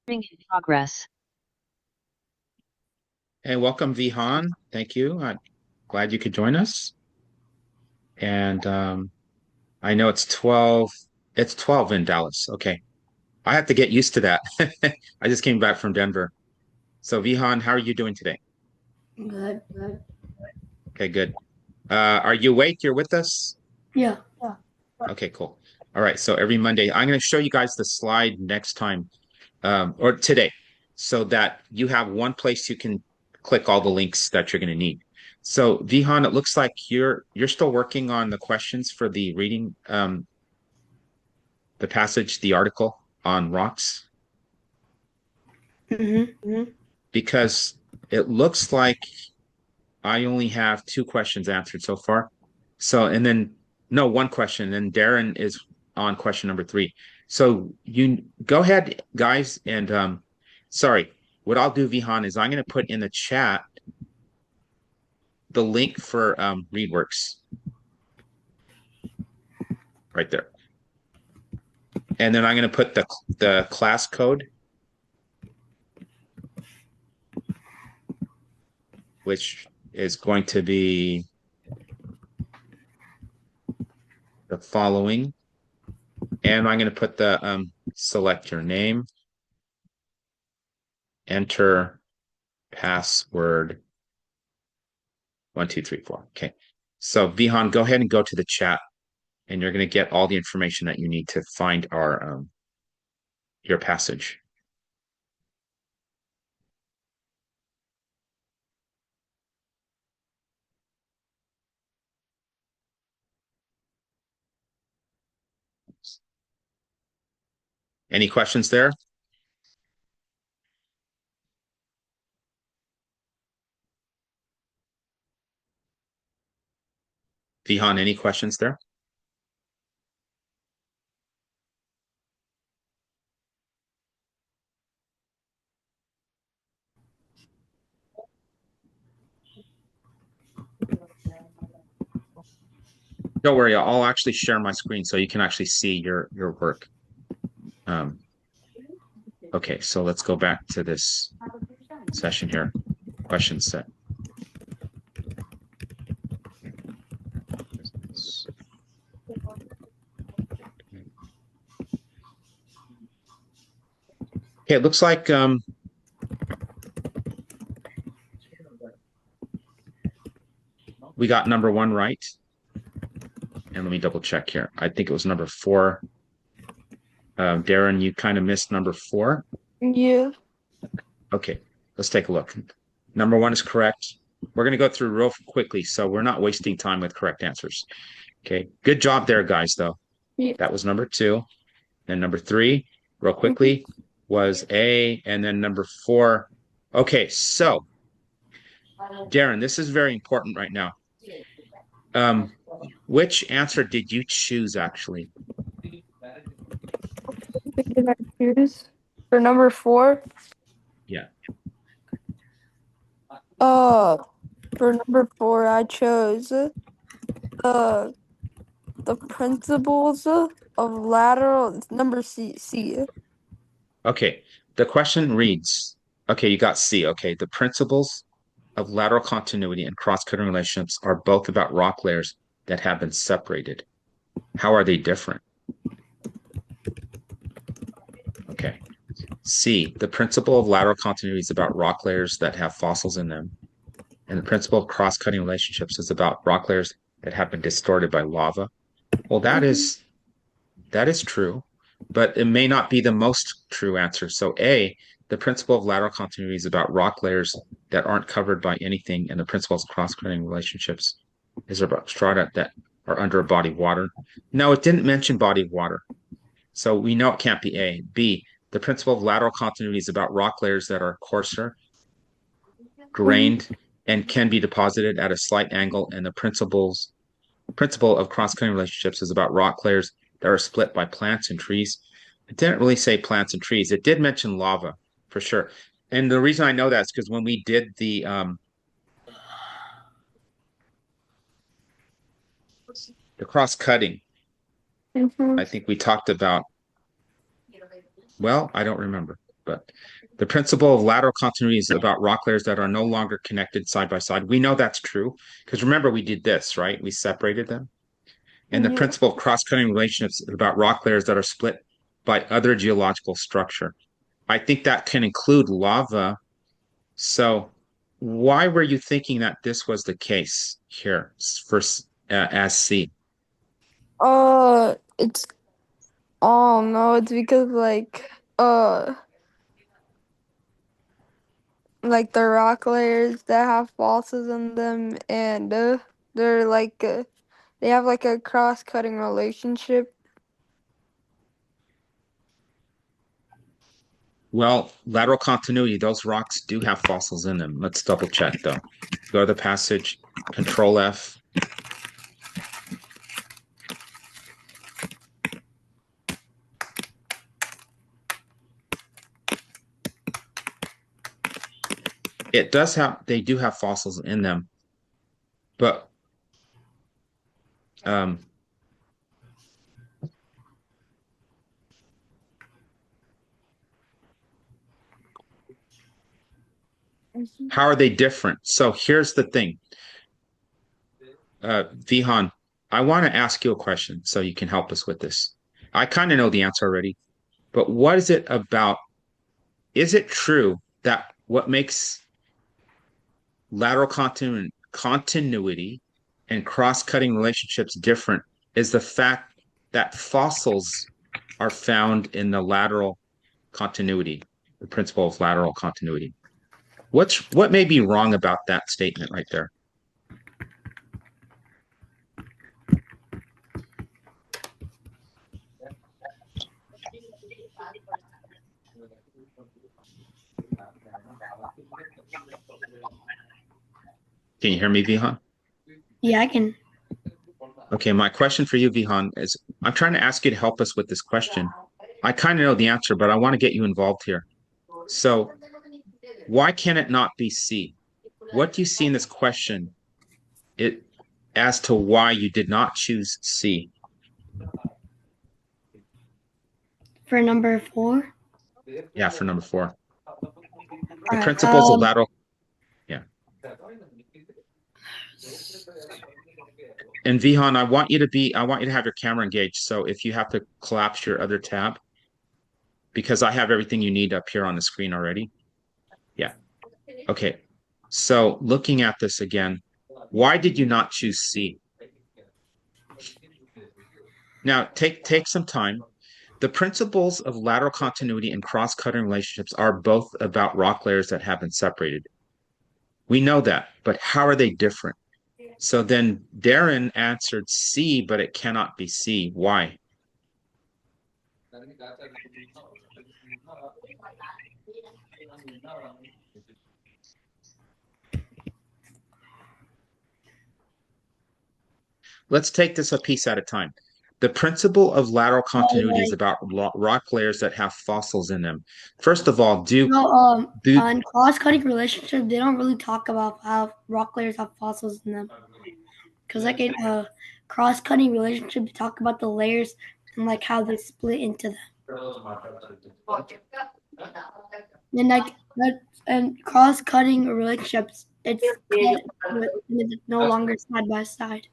In progress. Hey, welcome, Vihan. Thank you. I'm glad you could join us. And I know it's 12. It's 12 in Dallas. Okay. I have to get used to that. I just came back from Denver. So, Vihan, how are you doing today? Good. Good. Okay, good. Are you awake? You're with us? Yeah. Yeah. Okay, cool. All right. So every Monday, I'm going to show you guys the slide next time, or today, so that you have one place you can click all the links that you're going to need. So, Vihan, it looks like you're still working on the questions for the reading, the passage, the article on rocks, Mm-hmm. because it looks like I only have two questions answered so far. So, and then no, one question, and Darren is on question number three. So you go ahead, guys, and sorry, what I'll do, Vihan, is I'm going to put in the chat the link for ReadWorks right there, and then I'm going to put the class code, which is going to be the following, and I'm going to put the select your name, enter password 1, 2, 3, 4. Okay. So Vihan, go ahead and go to the chat, and you're going to get all the information that you need to find our your passage. Any questions there? Vihan, any questions there? Don't worry, I'll actually share my screen so you can actually see your work. Um, okay, so let's go back to this session here. Question set. Okay, it looks like we got number one right. And let me double check here. I think it was number four. Darren, you kind of missed number four. Yeah. Okay, let's take a look. Number one is correct. We're going to go through real quickly, so we're not wasting time with correct answers. Okay, good job there, guys, though. Yeah. That was number two. And number three, real Mm-hmm. quickly, was A. And then number four. Okay, so Darren, this is very important right now. Um, which answer did you choose actually? Did I choose for number four? Yeah. Uh, for number four, I chose the principles of lateral number C. Okay. The question reads, okay, you got C. Okay. The principles of lateral continuity and cross-cutting relationships are both about rock layers that have been separated. How are they different? Okay. C. The principle of lateral continuity is about rock layers that have fossils in them. And the principle of cross-cutting relationships is about rock layers that have been distorted by lava. Well, Mm-hmm. that is true, but it may not be the most true answer. So A, the principle of lateral continuity is about rock layers that aren't covered by anything, and the principles of cross-cutting relationships is about strata that are under a body of water. No, it didn't mention body of water. So we know it can't be A. B, the principle of lateral continuity is about rock layers that are coarser, grained, and can be deposited at a slight angle, and the principle of cross-cutting relationships is about rock layers that are split by plants and trees. It didn't really say plants and trees. It did mention lava for sure. And the reason I know that is because when we did the cross-cutting, Mm-hmm. I think we talked about, well, I don't remember. but the principle of lateral continuity is about rock layers that are no longer connected side by side. We know that's true because remember we did this, right? We separated them. And the Yeah. principle of cross-cutting relationships is about rock layers that are split by other geological structure. I think that can include lava. So why were you thinking that this was the case here for as C? It's oh no, it's because like the rock layers that have fossils in them and they're they have like a cross-cutting relationship. Well, lateral continuity, those rocks do have fossils in them. Let's double check though. Go to the passage, Control F. It does have, they do have fossils in them, but um, how are they different? So here's the thing, Vihan, I want to ask you a question so you can help us with this. I kind of know the answer already, but what is it about? Is it true that what makes lateral continuity and cross-cutting relationships different is the fact that fossils are found in the lateral continuity, the principle of lateral continuity? What may be wrong about that statement right there? Can you hear me, Vihan? Yeah, I can. Okay, my question for you, Vihan, is I'm trying to ask you to help us with this question. I kind of know the answer, but I want to get you involved here. So, why can it not be C? What do you see in this question it as to why you did not choose C? For number 4. Yeah, for number 4. All The right. principles of lateral, yeah. And Vihan, I want you to have your camera engaged. So if you have to collapse your other tab, because I have everything you need up here on the screen already. Yeah. Okay. So looking at this again, why did you not choose C? Now take some time. The principles of lateral continuity and cross-cutting relationships are both about rock layers that have been separated. We know that, but how are they different? So then Darren answered C, but it cannot be C. Why? Let's take this a piece at a time. The principle of lateral continuity is Like, about rock layers that have fossils in them. First of all, no, do on cross-cutting relationship, they don't really talk about how rock layers have fossils in them. Because like in a cross-cutting relationship, they talk about the layers and like how they split into them. And like that, and cross-cutting relationships, it's cut with, and it's no longer side by side,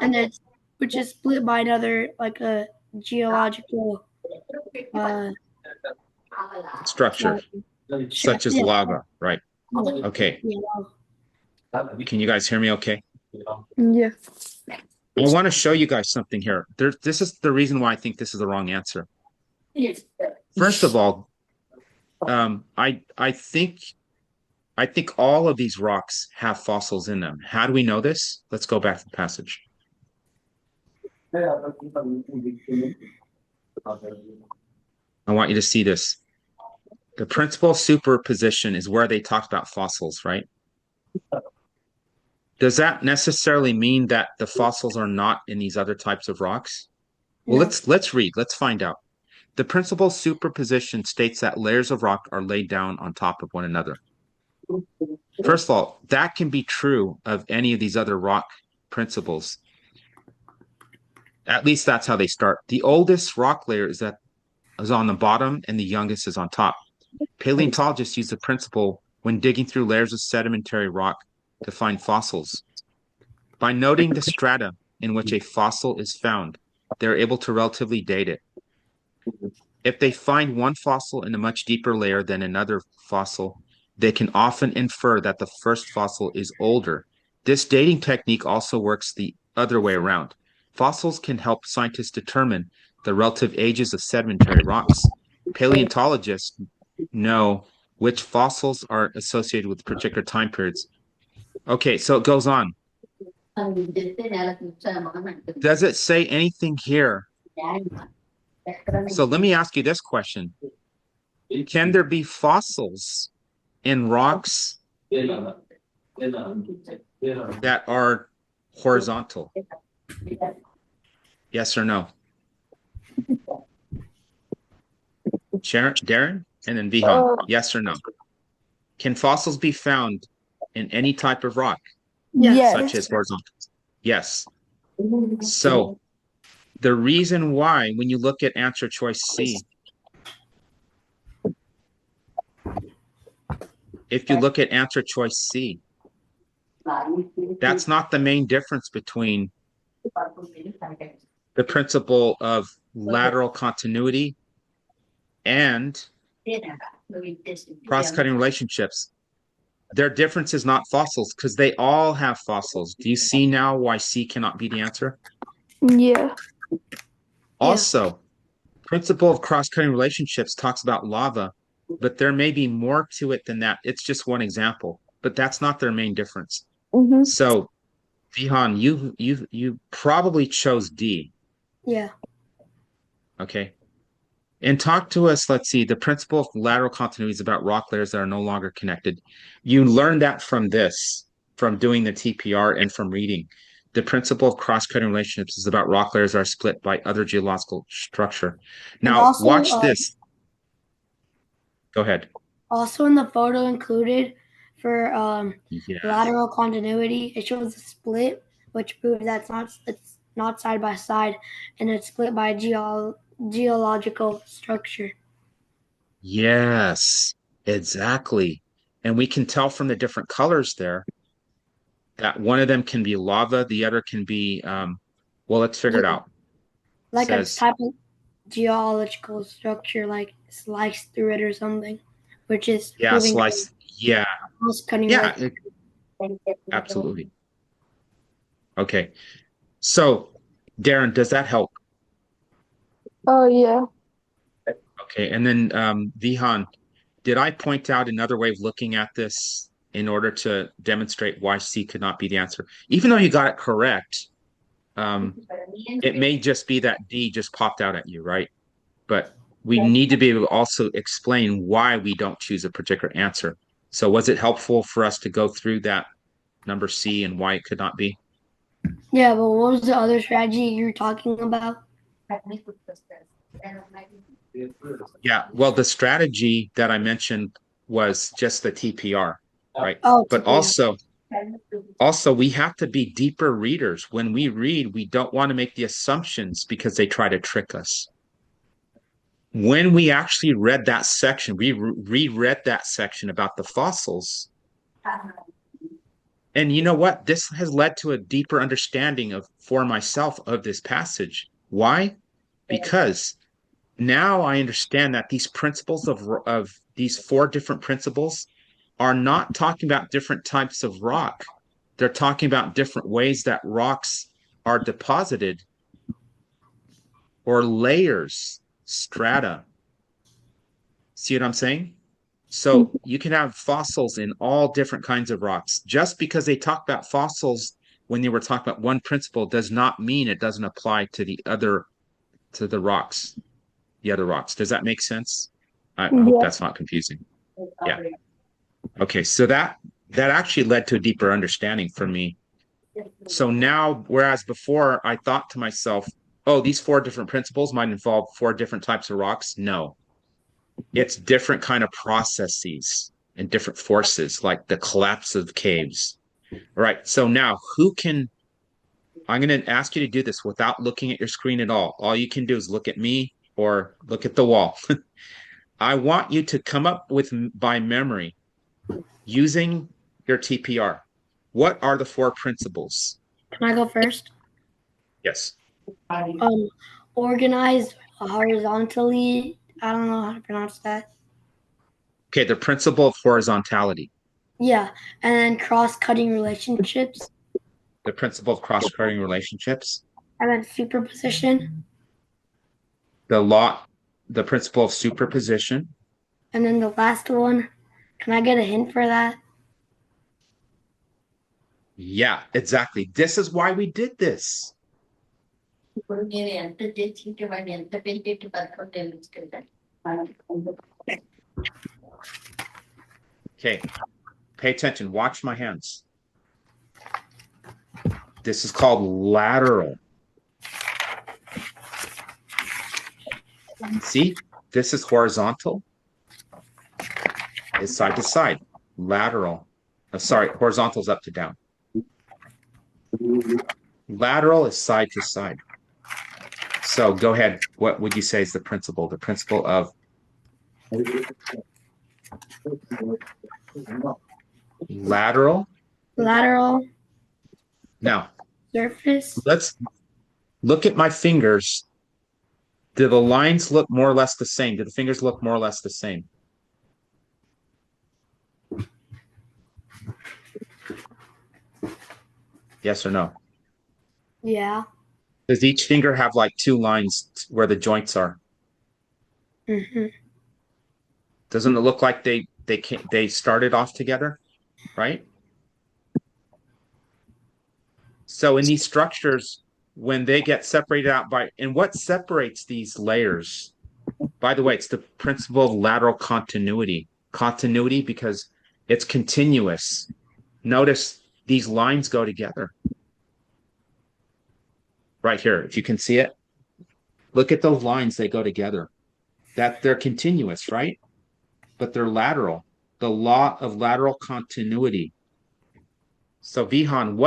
and it's which is split by another like a geological uh structure shape. such as Yeah, lava, right? Okay. yeah. Can you guys hear me okay? Yeah. I want to show you guys something here. This is the reason why I think this is the wrong answer. First of all, I think all of these rocks have fossils in them. How do we know this? Let's go back to the passage. I want you to see this. The principle of superposition is where they talked about fossils, right? Does that necessarily mean that the fossils are not in these other types of rocks? Well, No. let's read. Let's find out. The principle of superposition states that layers of rock are laid down on top of one another. First of all, that can be true of any of these other rock principles. At least that's how they start. The oldest rock layer is that is on the bottom and the youngest is on top. Paleontologists use the principle when digging through layers of sedimentary rock to find fossils. By noting the strata in which a fossil is found, they're able to relatively date it. If they find one fossil in a much deeper layer than another fossil, they can often infer that the first fossil is older. This dating technique also works the other way around. Fossils can help scientists determine the relative ages of sedimentary rocks. Paleontologists know which fossils are associated with particular time periods. Okay, so it goes on. Does it say anything here? So let me ask you this question. Can there be fossils in rocks that are horizontal? Yes or no? Sharon, Darren, and then Vihan. Yes or no? Can fossils be found in any type of rock, Yes. such as horizontal? Yes. So the reason why, when you look at answer choice C, if you look at answer choice C, that's not the main difference between the principle of lateral continuity and cross-cutting relationships. Their difference is not fossils because they all have fossils. Do you see now why C cannot be the answer? Yeah. Also, principle of cross-cutting relationships talks about lava, but there may be more to it than that. It's just one example, but that's not their main difference. Mm-hmm. So, Vihan, you probably chose D. Yeah. Okay. And talk to us, let's see, the principle of lateral continuity is about rock layers that are no longer connected. You learned that from this, from doing the TPR and from reading. The principle of cross-cutting relationships is about rock layers that are split by other geological structure. And Now, also, watch this. Go ahead. Also in the photo included for Yeah. lateral continuity, it shows a split, which proves that it's not side by side, and it's split by geological structure. Yes, exactly. And we can tell from the different colors there that one of them can be lava, the other can be, well, let's figure it out. Like a Says, type of geological structure, like sliced through it or something, which is yeah, proving slice. Yeah, cutting yeah, absolutely. Okay. So, Darren, does that help? Oh, yeah. Okay. And then, Vihan, did I point out another way of looking at this in order to demonstrate why C could not be the answer? Even though you got it correct, it may just be that D just popped out at you, right? But we need to be able to also explain why we don't choose a particular answer. So was it helpful for us to go through that number C and why it could not be? Yeah, but what was the other strategy you were talking about? Yeah, well, the strategy that I mentioned was just the TPR, right? Oh, But also we have to be deeper readers. When we read, we don't want to make the assumptions because they try to trick us. When we actually read that section, we reread that section about the fossils. And you know what? This has led to a deeper understanding of for myself of this passage. Why? Because now I understand that these principles of these four different principles are not talking about different types of rock. They're talking about different ways that rocks are deposited or layers, strata. See what I'm saying? So you can have fossils in all different kinds of rocks. Just because they talk about fossils when they were talking about one principle does not mean it doesn't apply to the rocks, the other rocks. Does that make sense? I hope Yeah. that's not confusing. Yeah. Okay, so that actually led to a deeper understanding for me. So now, whereas before I thought to myself, oh, these four different principles might involve four different types of rocks. No, it's different kind of processes and different forces, like the collapse of caves. All right. So now, I'm going to ask you to do this without looking at your screen at all. All you can do is look at me or look at the wall. I want you to come up with by memory using your TPR. What are the four principles? Can I go first? Yes. Organized horizontally. I don't know how to pronounce that. Okay, the principle of horizontality, Yeah, and then cross-cutting relationships, the principle of cross-cutting relationships, and then superposition, the principle of superposition. and then the last one. Can I get a hint for that? Yeah, exactly. This is why we did this. Okay, pay attention. Watch my hands. This is called lateral. See, this is horizontal. It's side to side. Lateral. Sorry, horizontal is up to down. Lateral is side to side. So go ahead. What would you say is the principle? The principle of lateral. Lateral Now, surface. let's look at my fingers. Do the lines look more or less the same? Do the fingers look more or less the same? Yes or no? Yeah. Does each finger have like two lines where the joints are? Mm-hmm. Doesn't it look like they started off together, right? So in these structures, when they get separated out by, and what separates these layers? By the way, it's the principle of lateral continuity. Continuity because it's continuous. Notice these lines go together. Right here, if you can see it. Look at those lines, they go together. That they're continuous, right? But they're lateral. The law of lateral continuity. So Vihan,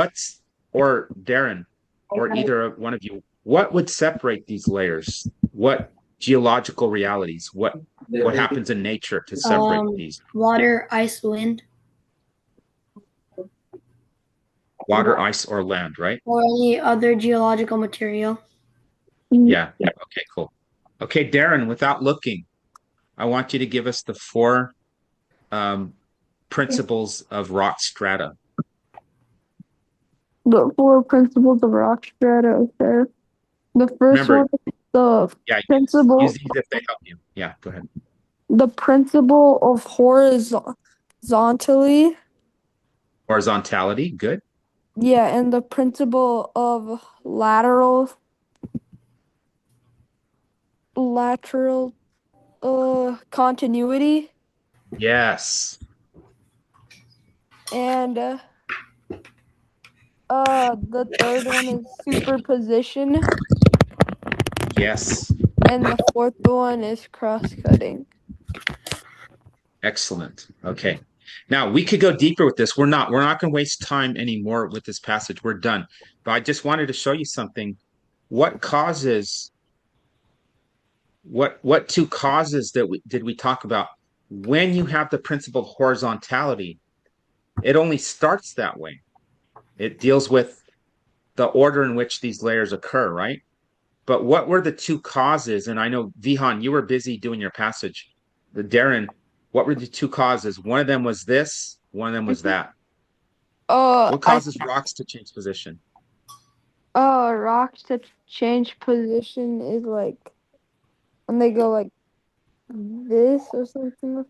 or Darren, or either one of you, what would separate these layers? What geological realities? What happens in nature to separate these? Water, ice, wind, Water, ice, or land, right? or any other geological material. Yeah. Okay, cool. Okay, Darren, without looking, I want you to give us the four principles of rock strata. The four principles of rock strata. Okay. The first Remember, one is the yeah, use principle. these if they help you. Yeah, go ahead. The principle of horizontally. Horizontality, good. Yeah, and the principle of lateral continuity, Yes. and the third one is superposition, Yes. and the fourth one is cross-cutting. Excellent. Okay. Now we could go deeper with this. We're not going to waste time anymore with this passage. We're done. But I just wanted to show you something. What causes what two causes that we talk about when you have the principle of horizontality? It only starts that way. It deals with the order in which these layers occur, right? But what were the two causes? And I know Vihan, you were busy doing your passage. The Darren, what were the two causes? One of them was this, one of them was Mhm. that. What I causes rocks to change position? rocks to change position is like when they go like this or something.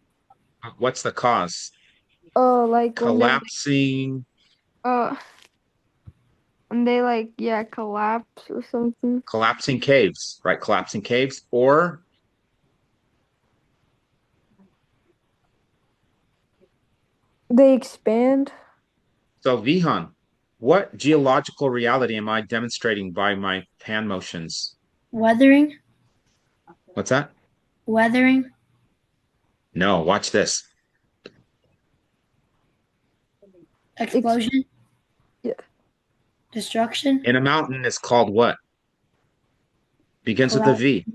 What's the cause? Like Collapsing, uh when they like yeah collapse or something. collapsing caves, right? Collapsing caves, or They expand. so Vihan, what geological reality am I demonstrating by my hand motions? Weathering, What's that? weathering, No, watch this. Ex- explosion, yeah. destruction, In a mountain, it's called what? Begins with a collapse, V.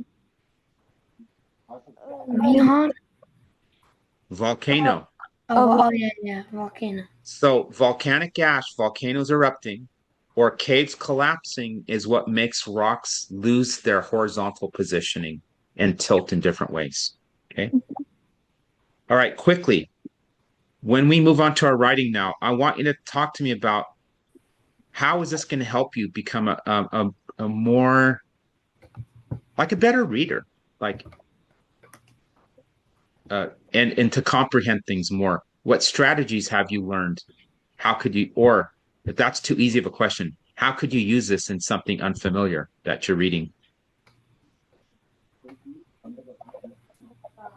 Vihan? Uh, Volcano. a Oh, yeah, yeah, volcano. So volcanic ash, volcanoes erupting, or caves collapsing is what makes rocks lose their horizontal positioning and tilt in different ways. Okay. All right, quickly. When we move on to our writing now, I want you to talk to me about how is this going to help you become a more like a better reader, like and to comprehend things more. What strategies have you learned? How could you, or if that's too easy of a question, how could you use this in something unfamiliar that you're reading?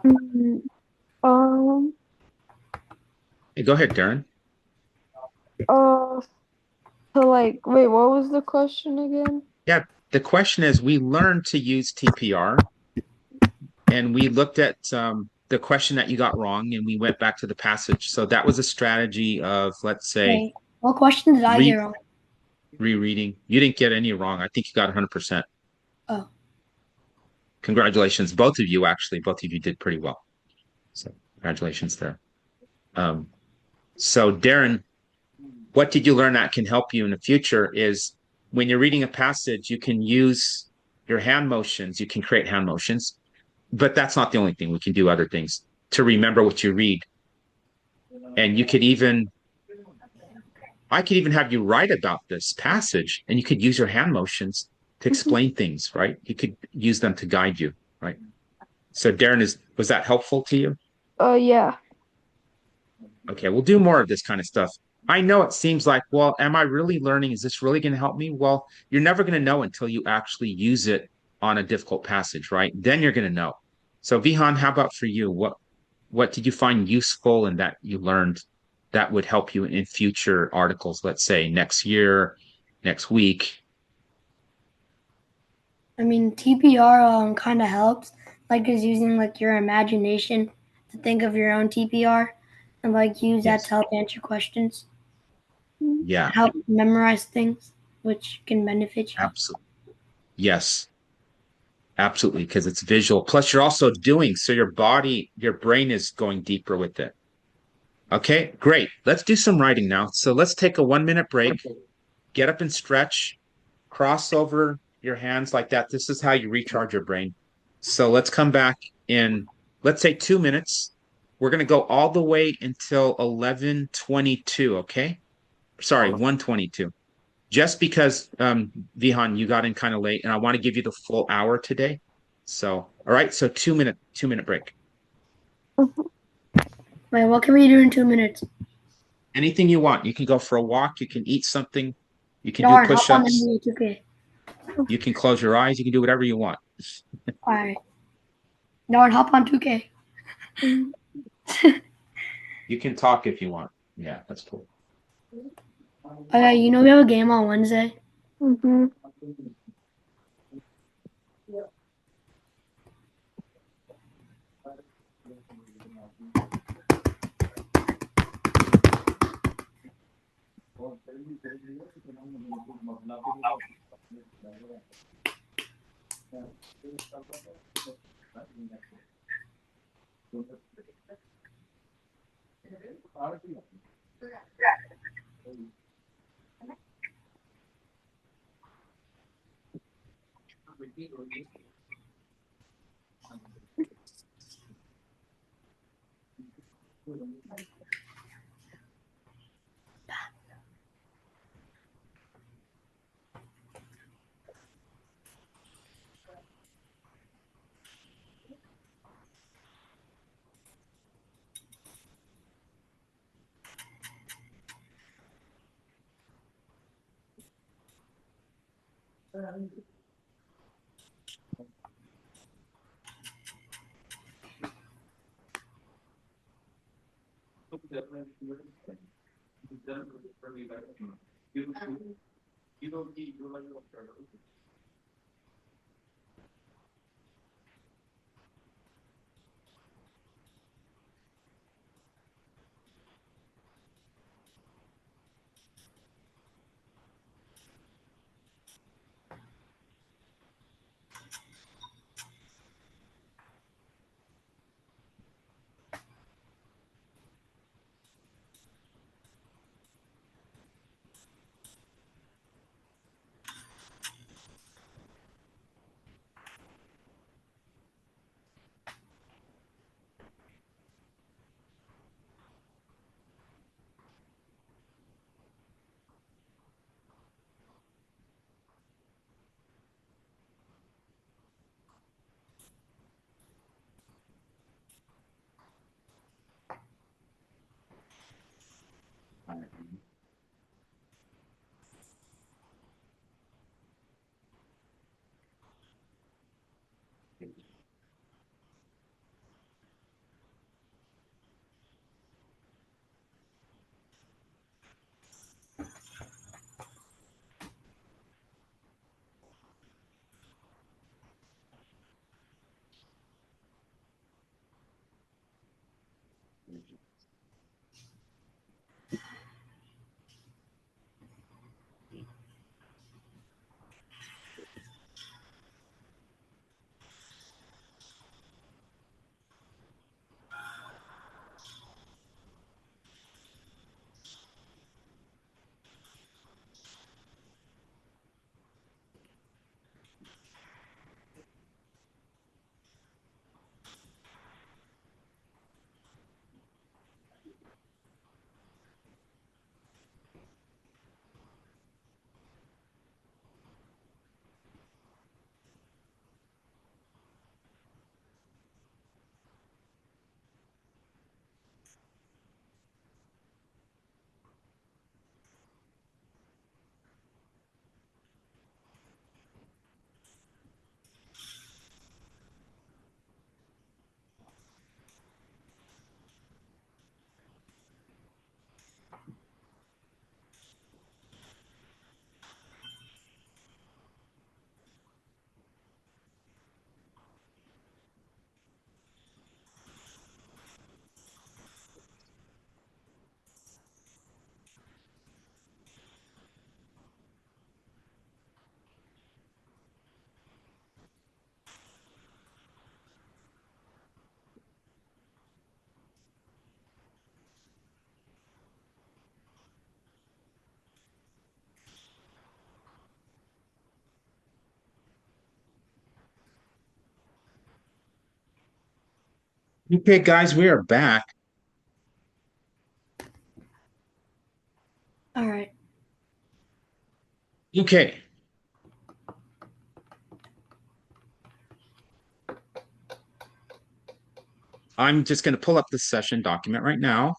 mm, um, Hey, go ahead, Darren. uh, so like, wait, what was the question again? Yeah, the question is we learned to use TPR and we looked at the question that you got wrong and we went back to the passage. So that was a strategy of, let's say, Wait, what question did I re get wrong? rereading. You didn't get any wrong. I think you got 100%. Oh, Congratulations, both of you, actually. Both of you did pretty well. So congratulations there. Um, so Darren, what did you learn that can help you in the future is when you're reading a passage, you can use your hand motions, you can create hand motions, but that's not the only thing. We can do other things to remember what you read. And you could even, I could even have you write about this passage and you could use your hand motions to explain things, right? You could use them to guide you, right? So Darren, was that helpful to you? Yeah. Okay, we'll do more of this kind of stuff. I know it seems like, well, am I really learning? Is this really going to help me? Well, you're never going to know until you actually use it on a difficult passage, right? Then you're going to know. So, Vihan, how about for you? What did you find useful and that you learned that would help you in future articles, let's say next year, next week? I mean, TPR kind of helps, like is using like your imagination to think of your own TPR and like use that to Yes. help answer questions Yeah, and help memorize things, which can benefit you. absolutely. Yes, absolutely, because it's visual. Plus, you're also doing so your body, your brain is going deeper with it. Okay, great. Let's do some writing now. So let's take a 1 minute break, get up and stretch, cross over your hands like that. This is how you recharge your brain. So let's come back in, let's say 2 minutes. We're going to go all the way until 11:22. Okay. Sorry, 1:22. Just because, Vihan, you got in kind of late and I want to give you the full hour today. So, all right. So 2 minute break. Wait, what can we do in 2 minutes? Anything you want. You can go for a walk. You can eat something. You can do Darn, hop on push-ups. NBA 2K. You can close your eyes. You can do whatever you want. All right. Darn, hop on 2K. Mm. You can talk if you want. Yeah, that's cool. Okay, you know we have a game on Wednesday. Mm-hmm. Okay, guys, we are back. All right. Okay. I'm just going to pull up the session document right now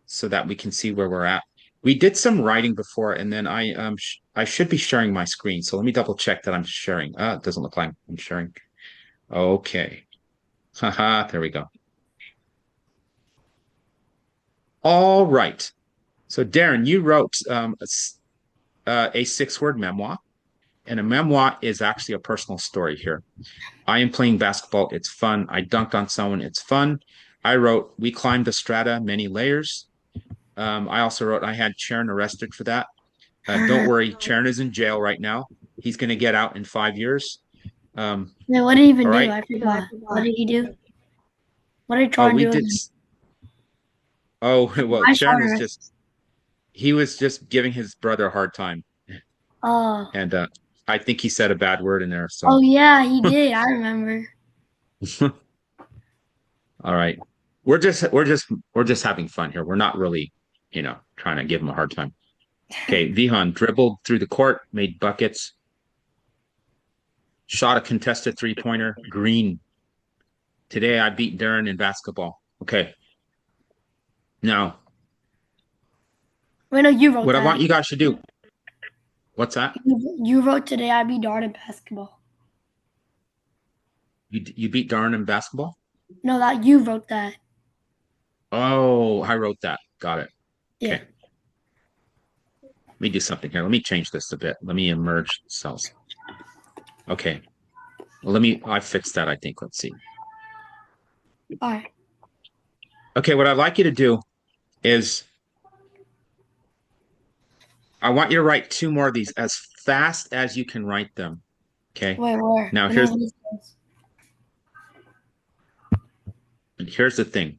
so that we can see where we're at. We did some writing before, and then I should be sharing my screen. So let me double check that I'm sharing. It doesn't look like I'm sharing. Okay. Haha, there we go. All right. So Darren, you wrote a 6-word memoir, and a memoir is actually a personal story here. I am playing basketball. It's fun. I dunked on someone. It's fun. I wrote, we climbed the strata, many layers. I also wrote, I had Sharon arrested for that. Don't worry, Sharon is in jail right now. He's going to get out in 5 years. Wait, what did he even All do? right. I forgot. What did he do? What did Oh, Tron we do did. again? Oh, well, I Sharon shot was her. just, he was just giving his brother a hard time. Oh. And I think he said a bad word in there. So, Oh yeah, he did. I remember. all right. We're just having fun here. We're not really, trying to give him a hard time. Okay, Vihan dribbled through the court, made buckets, shot a contested three-pointer, green. Today I beat Darren in basketball. Okay. Now, Wait, no, you wrote what I want that. you guys to do, what's that? You wrote today. I beat Dart in basketball. You beat Darren in basketball? No, that you wrote that. Oh, I wrote that. Got it. Yeah. Okay. Let me do something here. Let me change this a bit. Let me merge cells. Okay. Well, I fixed that, I think. Let's see. All right. Okay, what I'd like you to do is I want you to write 2 more of these as fast as you can write them. Okay. Wait, where? Now I know here's what it says. here's the thing.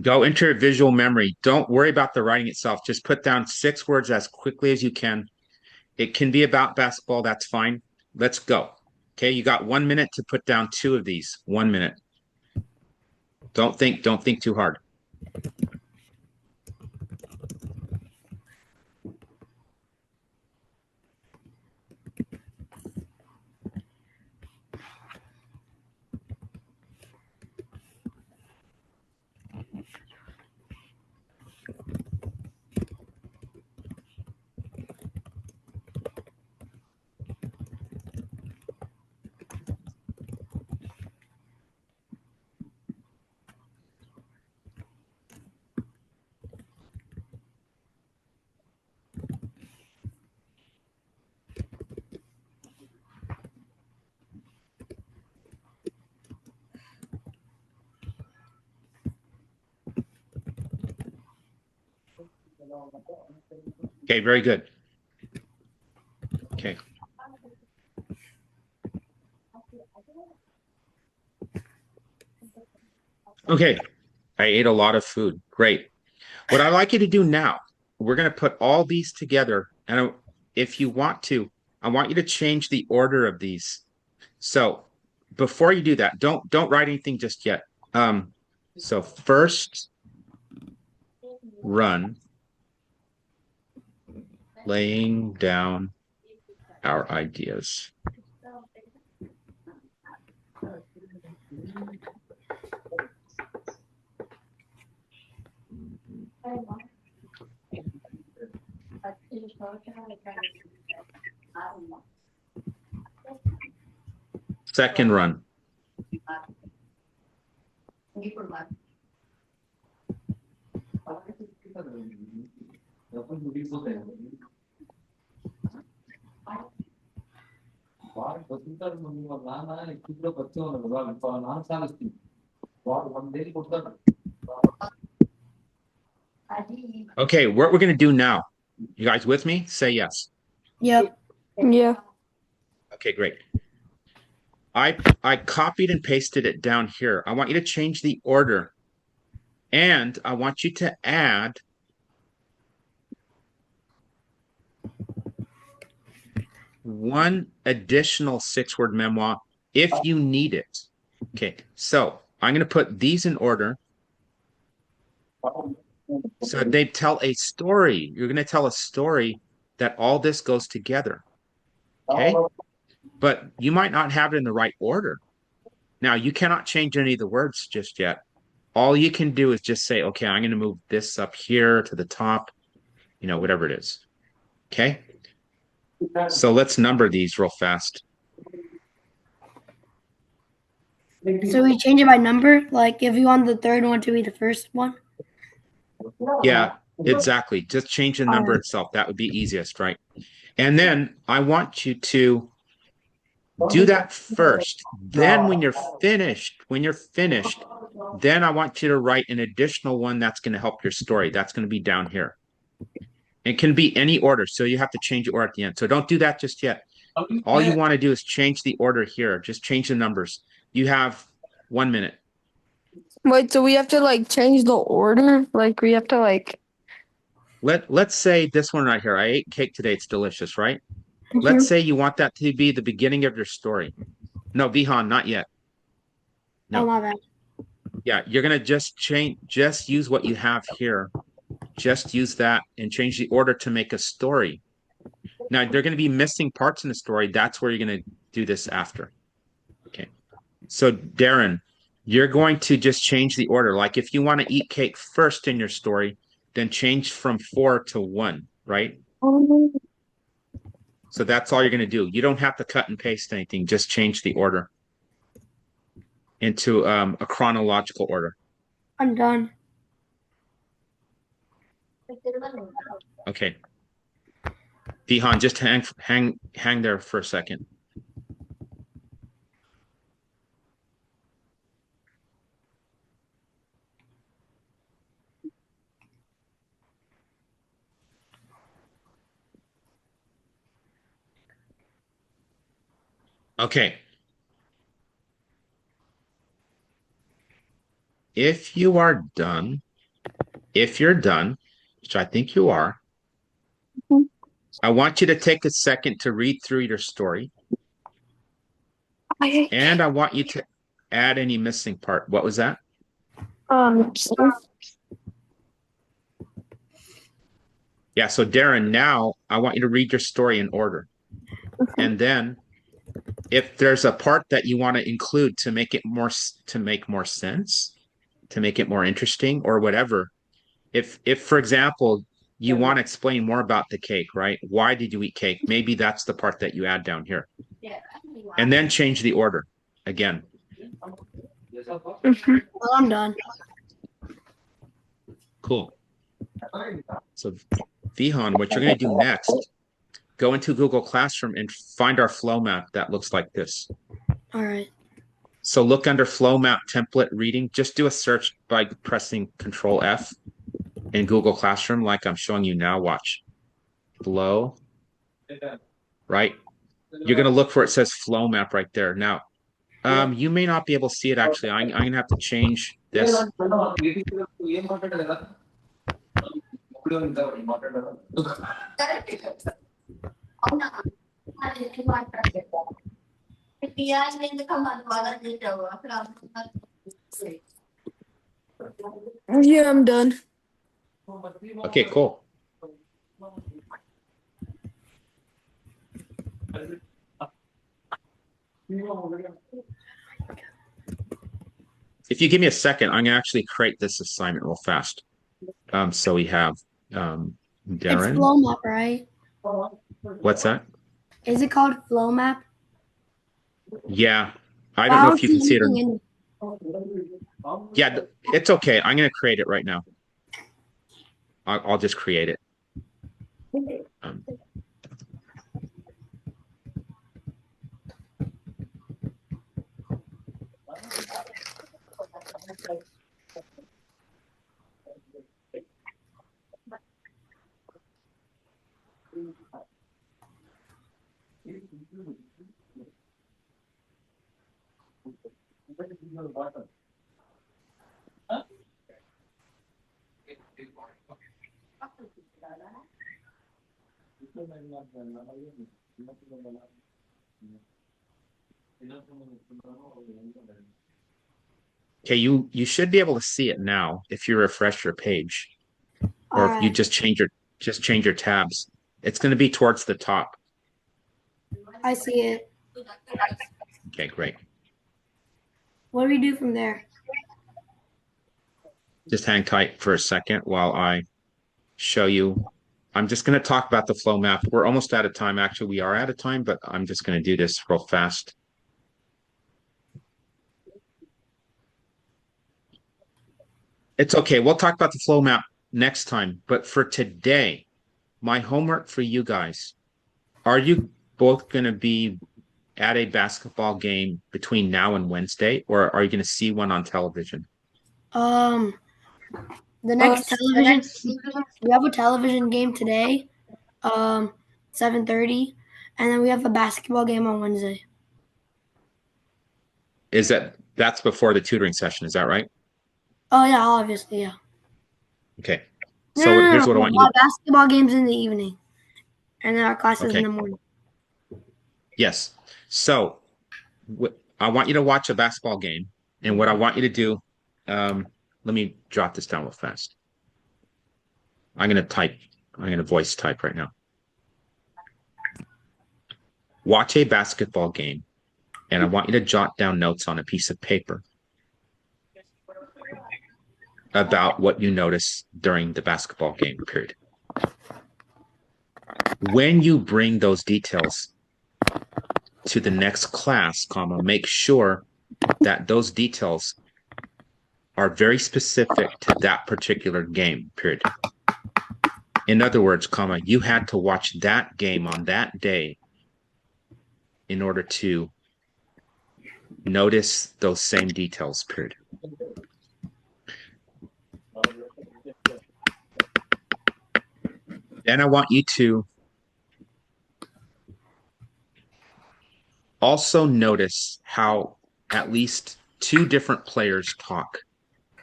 Go into your visual memory. Don't worry about the writing itself. Just put down 6 words as quickly as you can. It can be about basketball. That's fine. Let's go. Okay, you got 1 minute to put down 2 of these. 1 minute. Don't think too hard. Okay, very good. Okay. Okay. I ate a lot of food. Great. What I'd like you to do now, we're going to put all these together. And if you want to, I want you to change the order of these. So before you do that, don't write anything just yet. So first run, laying down our ideas. Second run. Okay, what we're going to do now. You guys with me? Say yes. Yep. Yeah. Okay, great. I copied and pasted it down here. I want you to change the order. And I want you to add one additional 6-word memoir if you need it. Okay, so I'm going to put these in order. So they tell a story. You're going to tell a story that all this goes together. Okay, but you might not have it in the right order. Now, you cannot change any of the words just yet. All you can do is just say, okay, I'm going to move this up here to the top, whatever it is. Okay. So let's number these real fast. So we change it by number. Like if you want the third one to be the first one. Yeah, exactly. Just change the number itself. That would be easiest, right? And then I want you to do that first. Then when you're finished, then I want you to write an additional one that's going to help your story. That's going to be down here. It can be any order, so you have to change it or at the end. So don't do that just yet. All you want to do is change the order here. Just change the numbers. You have 1 minute. Wait, so we have to like change the order? Like we have to like Let's say this one right here. I ate cake today. It's delicious, right? Let's Mhm. say you want that to be the beginning of your story. No, Vihan, not yet. Oh No. my bad. Yeah, you're gonna just use what you have here. Just use that and change the order to make a story. Now, they're gonna be missing parts in the story. That's where you're gonna do this after. Okay. So, Darren, you're going to just change the order. Like if you want to eat cake first in your story, then change from 4 to 1, right? So that's all you're going to do. You don't have to cut and paste anything. Just change the order into a chronological order. I'm done. Okay. Vihan, just hang there for a second. Okay. If you're done, which I think you are, I want you to take a second to read through your story, and I want you to add any missing part. What was that? Yeah, so Darren, now I want you to read your story in order. And then if there's a part that you want to include to make more sense, to make it more interesting or whatever, if for example, you want to explain more about the cake, right? Why did you eat cake? Maybe that's the part that you add down here. And then change the order again. Well, I'm done. Cool. So Vihan, what you're going to do next, go into Google Classroom and find our flow map that looks like this. All right. So look under flow map template reading. Just do a search by pressing Control F in Google Classroom, like I'm showing you now. Watch. Flow. Right? You're going to look for it says flow map right there. Now, you may not be able to see it actually. I'm going to have to change this. Yeah, I'm done. Okay, cool. If you give me a second, I'm going to actually create this assignment real fast. So we have It's Darren. flow map, right? What's that? Is it called flow map? Yeah. I don't know Wow, if you can see it or in yeah, it's okay. I'm going to create it right now. I'll just create it. Um, Okay, you should be able to see it now if you refresh your page, All or if you right, just change your tabs. It's going to be towards the top. I see it. Okay, great. What do we do from there? Just hang tight for a second while I show you. I'm just going to talk about the flow map. We're almost out of time. Actually, we are out of time, but I'm just going to do this real fast. It's okay. We'll talk about the flow map next time. But for today, my homework for you guys, are you both going to be at a basketball game between now and Wednesday, or are you going to see one on television? Um, the Uh, next television. We have a television game today. 7:30, and then we have a basketball game on Wednesday. That's before the tutoring session, is that right? Oh yeah, obviously, yeah. Okay. No, So no, no, here's what I no. want you Our to, basketball games in the evening, and then our classes in okay. the morning. Yes. So I want you to watch a basketball game, and what I want you to do, let me jot this down real fast. I'm going to type, I'm going to voice type right now. Watch a basketball game, and I want you to jot down notes on a piece of paper about what you notice during the basketball game period. When you bring those details to the next class, comma, make sure that those details are very specific to that particular game period. In other words, comma, you had to watch that game on that day in order to notice those same details, period. Then I want you to also notice how at least two different players talk,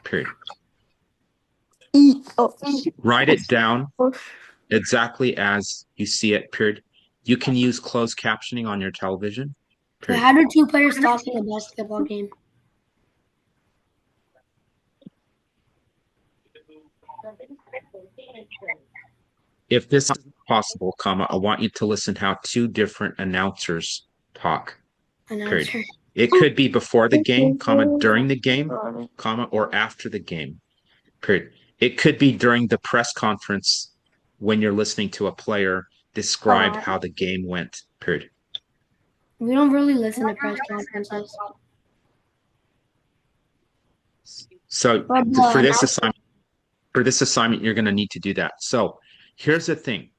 period. oh, Write it down oh, exactly as you see it, period. You can use closed captioning on your television, Wait, period. how do two players talk in a basketball game? If this is possible, comma, I want you to listen how two different announcers talk, period. Announcer. It could be before the game, comma, during the game, oh, comma, or after the game, period. It could be during the press conference when you're listening to a player describe how the game went, period. We don't really listen to press conferences, So but for this assignment, you're going to need to do that. So here's the thing.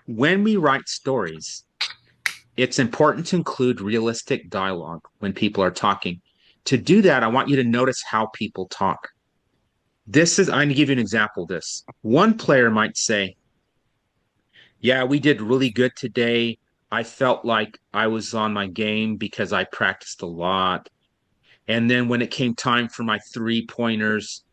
When we write stories, it's important to include realistic dialogue when people are talking. To do that, I want you to notice how people talk. I'm going to give you an example of this. One player might say, yeah, we did really good today. I felt like I was on my game because I practiced a lot. And then when it came time for my 3 pointers,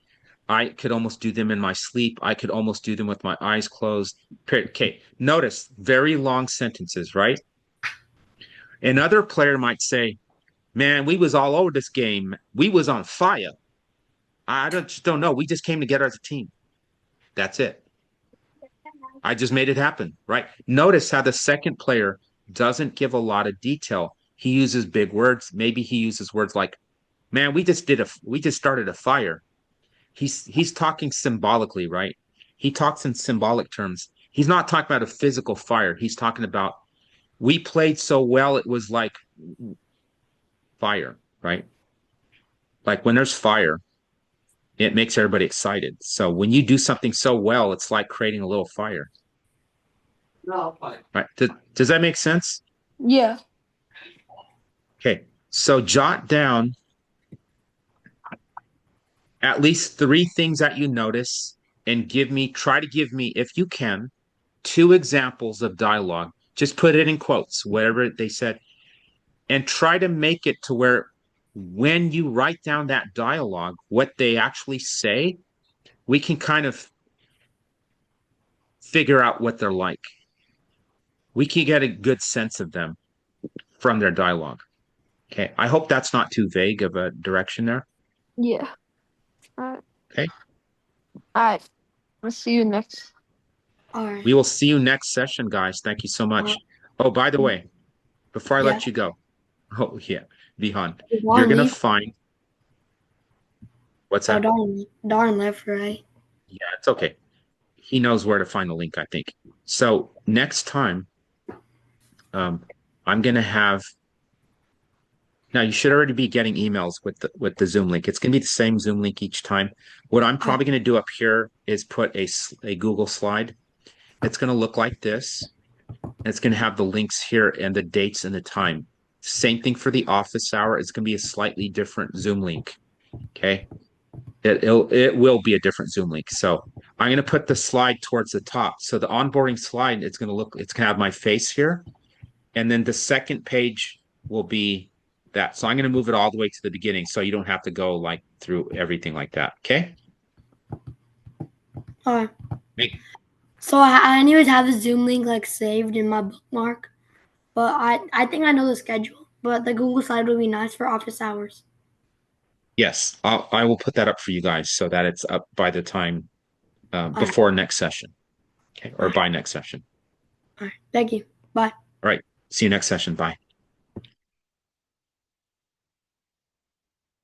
I could almost do them in my sleep. I could almost do them with my eyes closed. Okay, notice very long sentences, right? Another player might say, man, we was all over this game. We was on fire. Just don't know. We just came together as a team. That's it. I just made it happen, right? Notice how the second player doesn't give a lot of detail. He uses big words. Maybe he uses words like, man, we just started a fire. He's talking symbolically, right? He talks in symbolic terms. He's not talking about a physical fire. He's talking about we played so well it was like fire, right? Like when there's fire, it makes everybody excited. So when you do something so well, it's like creating a little fire. Right? Does that make sense? yeah. Okay. So jot down at least three things that you notice and try to give me, if you can, two examples of dialogue. Just put it in quotes, whatever they said, and try to make it to where when you write down that dialogue, what they actually say, we can kind of figure out what they're like. We can get a good sense of them from their dialogue. Okay. I hope that's not too vague of a direction there. Yeah. All right. Okay. All right. I'll see you next. All right. We will see you next session, guys. Thank you so much. Oh, by the way, before I Yeah. let you go, oh yeah, Vihan, Did you're Darn gonna leave? find what's Oh, that? darn left, right? Yeah, it's okay. He knows where to find the link, I think. So next time, um, I'm gonna have now you should already be getting emails with the Zoom link. It's gonna be the same Zoom link each time. What I'm Oh, probably gonna do up here is put a Google slide. It's gonna look like this. It's gonna have the links here and the dates and the time. Same thing for the office hour. It's gonna be a slightly different Zoom link. Okay. It will be a different Zoom link. So I'm going to put the slide towards the top. So the onboarding slide, it's going to have my face here. And then the second page will be that. So I'm going to move it all the way to the beginning so you don't have to go like through everything like that. Okay. all right. Make- So I anyways have the Zoom link like saved in my bookmark, but I think I know the schedule. But the Google slide would be nice for office hours. Yes, I will put that up for you guys so that it's up by the time All right. before next session. Okay. All Or right. by next session. All right. Thank you. Bye. All right. See you next session. Bye.